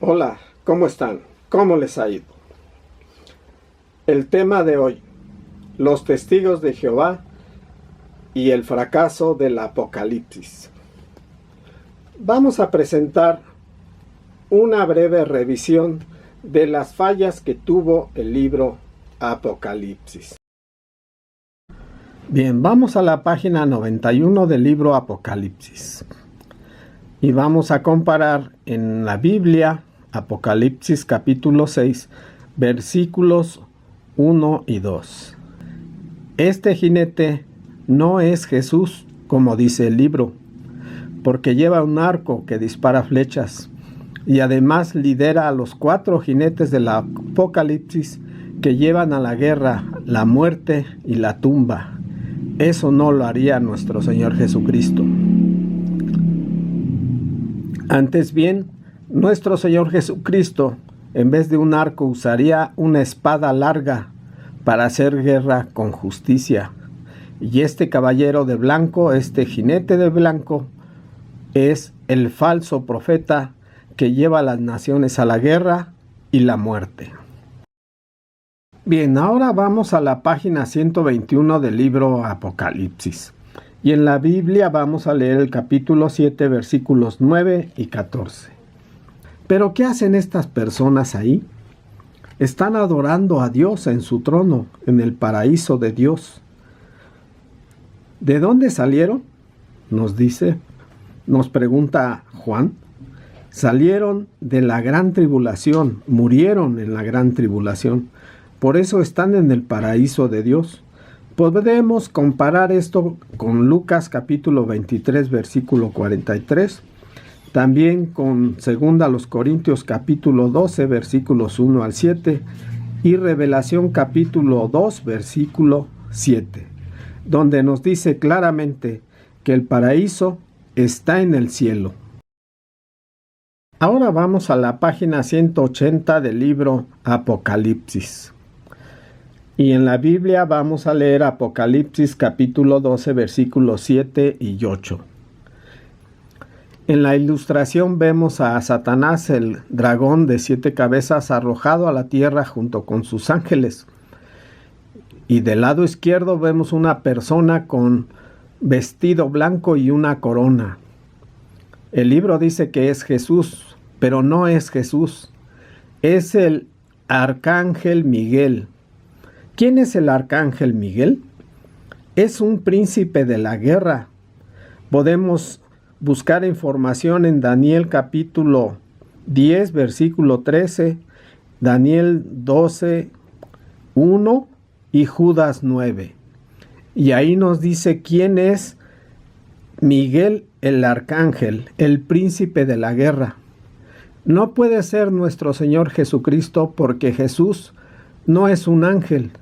Hola, ¿cómo están? ¿Cómo les ha ido? El tema de hoy, los testigos de Jehová y el fracaso del Apocalipsis. Vamos a presentar una breve revisión de las fallas que tuvo el libro Apocalipsis. Bien, vamos a la página 91 del libro Apocalipsis. Y vamos a comparar en la Biblia Apocalipsis capítulo 6, versículos 1 y 2. Este jinete no es Jesús, como dice el libro, porque lleva un arco que dispara flechas y además lidera a los 4 jinetes del Apocalipsis que llevan a la guerra, la muerte y la tumba. Eso no lo haría nuestro Señor Jesucristo. Antes bien, nuestro Señor Jesucristo, en vez de un arco, usaría una espada larga para hacer guerra con justicia. Y este caballero de blanco, este jinete de blanco, es el falso profeta que lleva a las naciones a la guerra y la muerte. Bien, ahora vamos a la página 121 del libro Apocalipsis. Y en la Biblia vamos a leer el capítulo 7, versículos 9 y 14. ¿Pero qué hacen estas personas ahí? Están adorando a Dios en su trono, en el paraíso de Dios. ¿De dónde salieron? Nos pregunta Juan. Salieron de la gran tribulación, murieron en la gran tribulación. Por eso están en el paraíso de Dios. Podemos comparar esto con Lucas capítulo 23, versículo 43, también con 2 Corintios capítulo 12, versículos 1 al 7, y Revelación capítulo 2, versículo 7, donde nos dice claramente que el paraíso está en el cielo. Ahora vamos a la página 180 del libro Apocalipsis. Y en la Biblia vamos a leer Apocalipsis capítulo 12, versículos 7 y 8. En la ilustración vemos a Satanás, el dragón de 7 cabezas, arrojado a la tierra junto con sus ángeles. Y del lado izquierdo vemos una persona con vestido blanco y una corona. El libro dice que es Jesús, pero no es Jesús. Es el arcángel Miguel. ¿Quién es el arcángel Miguel? Es un príncipe de la guerra. Podemos buscar información en Daniel capítulo 10, versículo 13, Daniel 12, 1 y Judas 9. Y ahí nos dice quién es Miguel el arcángel, el príncipe de la guerra. No puede ser nuestro Señor Jesucristo porque Jesús no es un ángel.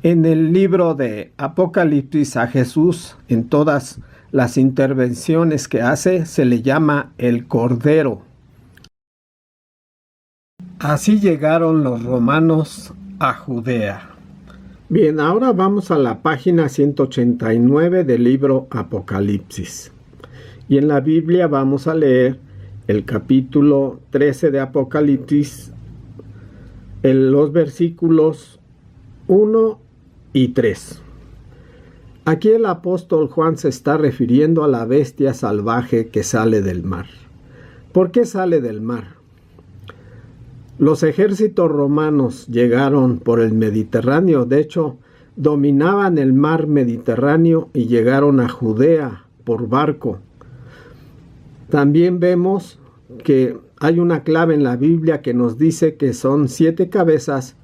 En el libro de Apocalipsis a Jesús, en todas las intervenciones que hace, se le llama el Cordero. Así llegaron los romanos a Judea. Bien, ahora vamos a la página 189 del libro Apocalipsis. Y en la Biblia vamos a leer el capítulo 13 de Apocalipsis, en los versículos 1 y 3. Aquí el apóstol Juan se está refiriendo a la bestia salvaje que sale del mar. ¿Por qué sale del mar? Los ejércitos romanos llegaron por el Mediterráneo, de hecho, dominaban el mar Mediterráneo y llegaron a Judea por barco. También vemos que hay una clave en la Biblia que nos dice que son 7 cabezas,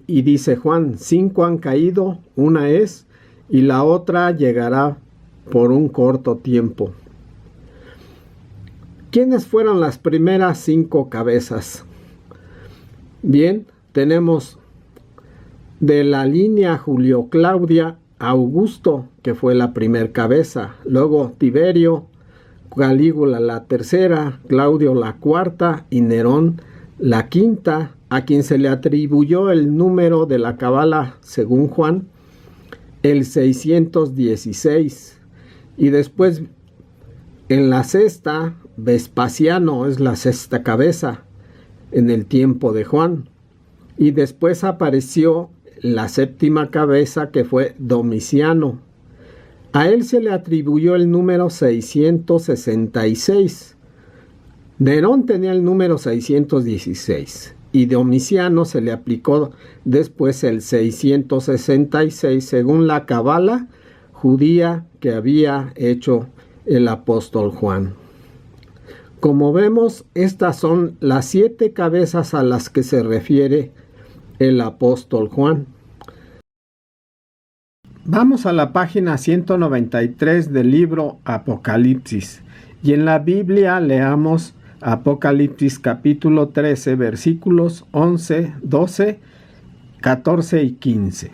y dice Juan, 5 han caído, una es, y la otra llegará por un corto tiempo. ¿Quiénes fueron las primeras 5 cabezas? Bien, tenemos de la línea Julio Claudia Augusto, que fue la primer cabeza, luego Tiberio, Calígula la tercera, Claudio la cuarta y Nerón la quinta, a quien se le atribuyó el número de la Cábala, según Juan, el 616. Y después, en la sexta, Vespasiano es la sexta cabeza. en el tiempo de Juan. Y después apareció la séptima cabeza, que fue Domiciano. A él se le atribuyó el número 666. Nerón tenía el número 616 y Domiciano se le aplicó después el 666 según la cábala judía que había hecho el apóstol Juan. Como vemos, estas son las 7 cabezas a las que se refiere el apóstol Juan. Vamos a la página 193 del libro Apocalipsis y en la Biblia leamos Apocalipsis capítulo 13 versículos 11, 12, 14 y 15.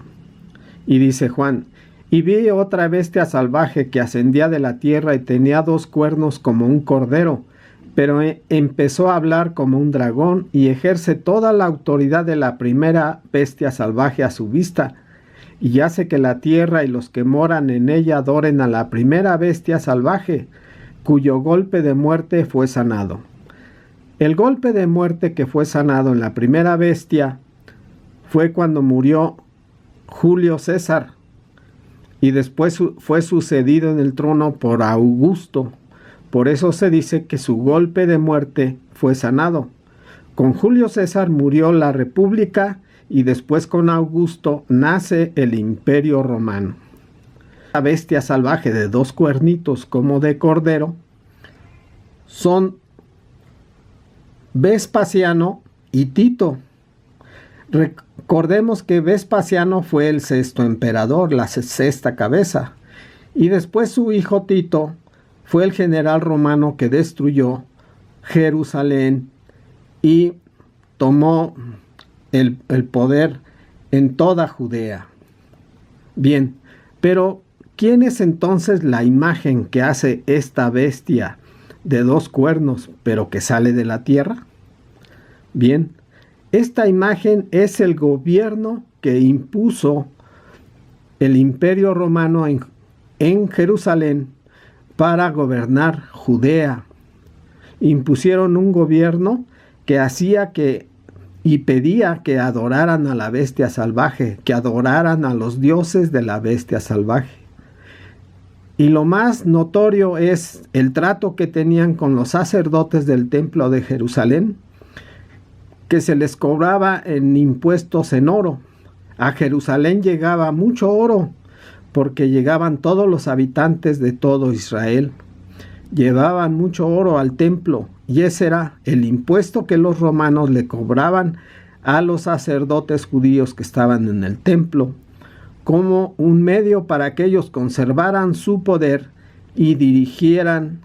Y dice Juan: y vi otra bestia salvaje que ascendía de la tierra y tenía 2 cuernos como un cordero, pero empezó a hablar como un dragón y ejerce toda la autoridad de la primera bestia salvaje a su vista, y hace que la tierra y los que moran en ella adoren a la primera bestia salvaje, cuyo golpe de muerte fue sanado. El golpe de muerte que fue sanado en la primera bestia fue cuando murió Julio César, y después fue sucedido en el trono por Augusto. Por eso se dice que su golpe de muerte fue sanado. Con Julio César murió la República y después con Augusto nace el Imperio Romano. La bestia salvaje de 2 cuernitos como de cordero son Vespasiano y Tito. Recordemos que Vespasiano fue el 6º emperador, la 6ª cabeza, y después su hijo Tito fue el general romano que destruyó Jerusalén y tomó el poder en toda Judea. Bien, pero ¿quién es entonces la imagen que hace esta bestia de 2 cuernos, pero que sale de la tierra? Bien, esta imagen es el gobierno que impuso el Imperio Romano en Jerusalén para gobernar Judea. Impusieron un gobierno que hacía y pedía que adoraran a la bestia salvaje, que adoraran a los dioses de la bestia salvaje. Y lo más notorio es el trato que tenían con los sacerdotes del templo de Jerusalén, que se les cobraba en impuestos en oro. A Jerusalén llegaba mucho oro, porque llegaban todos los habitantes de todo Israel. Llevaban mucho oro al templo, y ese era el impuesto que los romanos le cobraban a los sacerdotes judíos que estaban en el templo, como un medio para que ellos conservaran su poder y dirigieran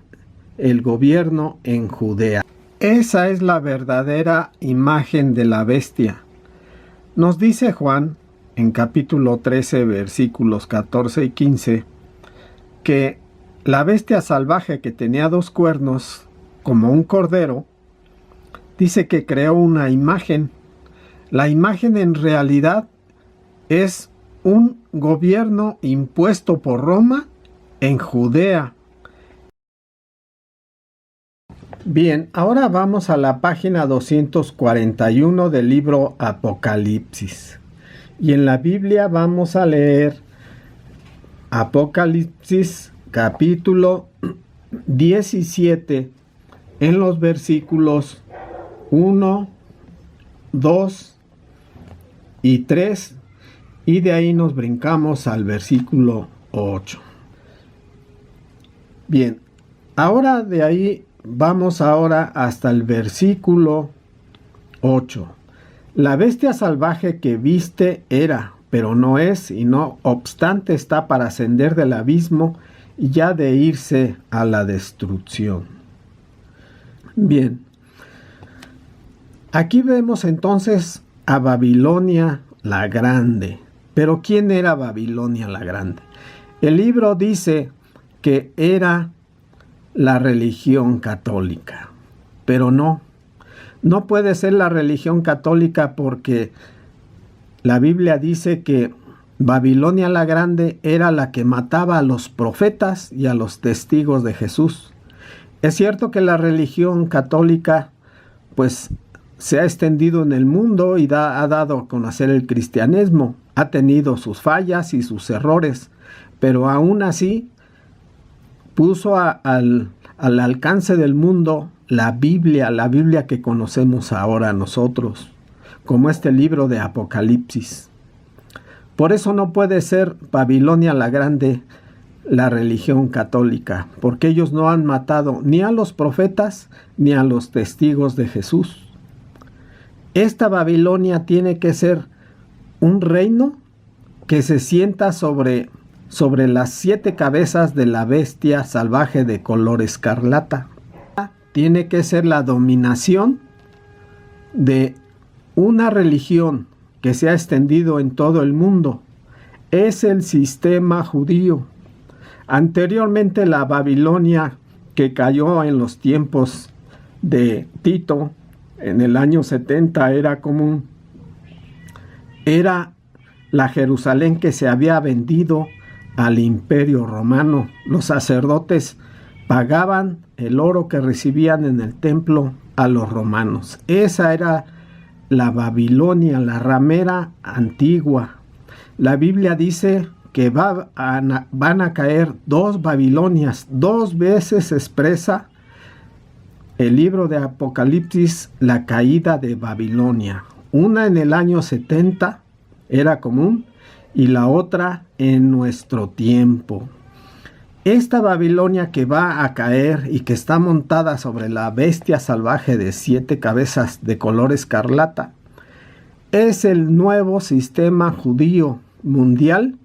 el gobierno en Judea. Esa es la verdadera imagen de la bestia. Nos dice Juan en capítulo 13 versículos 14 y 15 que la bestia salvaje que tenía 2 cuernos como un cordero, dice que creó una imagen. La imagen en realidad es un gobierno impuesto por Roma en Judea. Bien, ahora vamos a la página 241 del libro Apocalipsis. Y en la Biblia vamos a leer Apocalipsis capítulo 17 en los versículos 1, 2 y 3, y de ahí nos brincamos al versículo 8. Bien, ahora de ahí vamos ahora hasta el versículo 8. La bestia salvaje que viste era, pero no es, y no obstante está para ascender del abismo y ya de irse a la destrucción. Bien, aquí vemos entonces a Babilonia la Grande. Pero ¿quién era Babilonia la Grande? El libro dice que era la religión católica, pero no puede ser la religión católica, porque la Biblia dice que Babilonia la Grande era la que mataba a los profetas y a los testigos de Jesús. Es cierto que la religión católica pues se ha extendido en el mundo y ha dado a conocer el cristianismo. Ha tenido sus fallas y sus errores, pero aún así puso al alcance del mundo la Biblia que conocemos ahora nosotros, como este libro de Apocalipsis. Por eso no puede ser Babilonia la Grande la religión católica, porque ellos no han matado ni a los profetas ni a los testigos de Jesús. Esta Babilonia tiene que ser un reino que se sienta sobre las 7 cabezas de la bestia salvaje de color escarlata. Tiene que ser la dominación de una religión que se ha extendido en todo el mundo. Es el sistema judío. Anteriormente la Babilonia que cayó en los tiempos de Tito, en el año 70, era la Jerusalén que se había vendido al Imperio Romano. Los sacerdotes pagaban el oro que recibían en el templo a los romanos. Esa era la Babilonia, la ramera antigua. La Biblia dice que van a caer 2 Babilonias. 2 veces expresa el libro de Apocalipsis la caída de Babilonia. Una en el año 70 era común y la otra en nuestro tiempo. Esta Babilonia que va a caer y que está montada sobre la bestia salvaje de 7 cabezas de color escarlata es el nuevo sistema judío mundial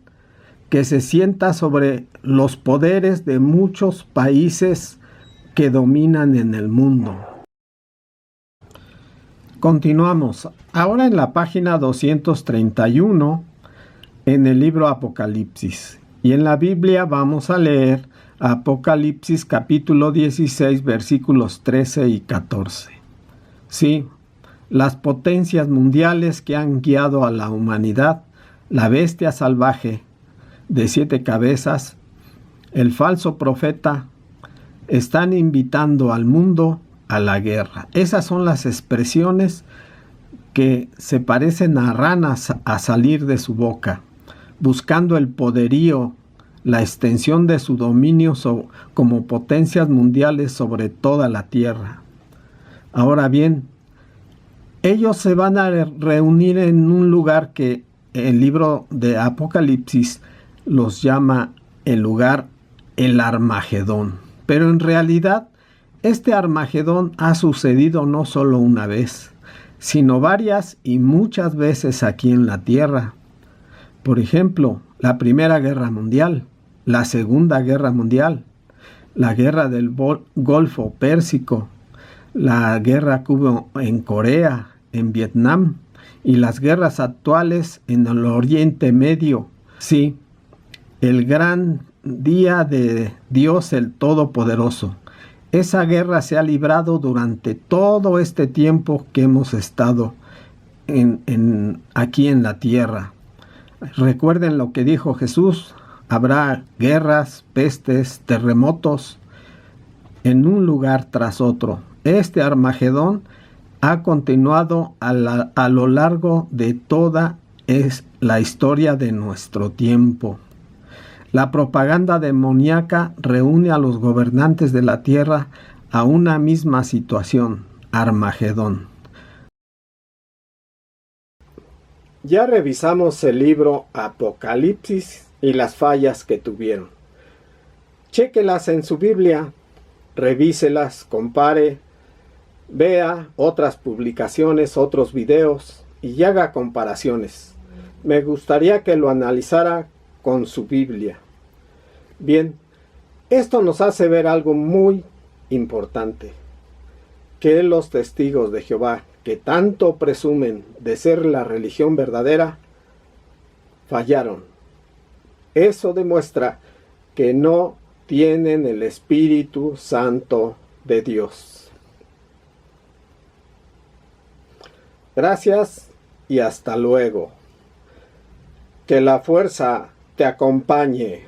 que se sienta sobre los poderes de muchos países que dominan en el mundo. Continuamos. Ahora en la página 231 en el libro Apocalipsis. Y en la Biblia vamos a leer Apocalipsis capítulo 16 versículos 13 y 14. Sí, las potencias mundiales que han guiado a la humanidad, la bestia salvaje de 7 cabezas, el falso profeta, están invitando al mundo a la guerra. Esas son las expresiones que se parecen a ranas a salir de su boca, buscando el poderío, la extensión de su dominio como potencias mundiales sobre toda la tierra. Ahora bien, ellos se van a reunir en un lugar que el libro de Apocalipsis los llama el lugar el Armagedón. Pero en realidad, este Armagedón ha sucedido no solo una vez, sino varias y muchas veces aquí en la tierra. Por ejemplo, la Primera Guerra Mundial, la Segunda Guerra Mundial, la Guerra del Golfo Pérsico, la guerra que hubo en Corea, en Vietnam, y las guerras actuales en el Oriente Medio. Sí, el gran día de Dios el Todopoderoso. Esa guerra se ha librado durante todo este tiempo que hemos estado aquí en la tierra. Recuerden lo que dijo Jesús: habrá guerras, pestes, terremotos en un lugar tras otro. Este Armagedón ha continuado a lo largo de toda la historia de nuestro tiempo. La propaganda demoníaca reúne a los gobernantes de la tierra a una misma situación: Armagedón. Ya revisamos el libro Apocalipsis y las fallas que tuvieron. Chéquelas en su Biblia, revíselas, compare, vea otras publicaciones, otros videos y haga comparaciones. Me gustaría que lo analizara con su Biblia. Bien, esto nos hace ver algo muy importante, que los testigos de Jehová, que tanto presumen de ser la religión verdadera, fallaron. Eso demuestra que no tienen el Espíritu Santo de Dios. Gracias y hasta luego. Que la fuerza te acompañe.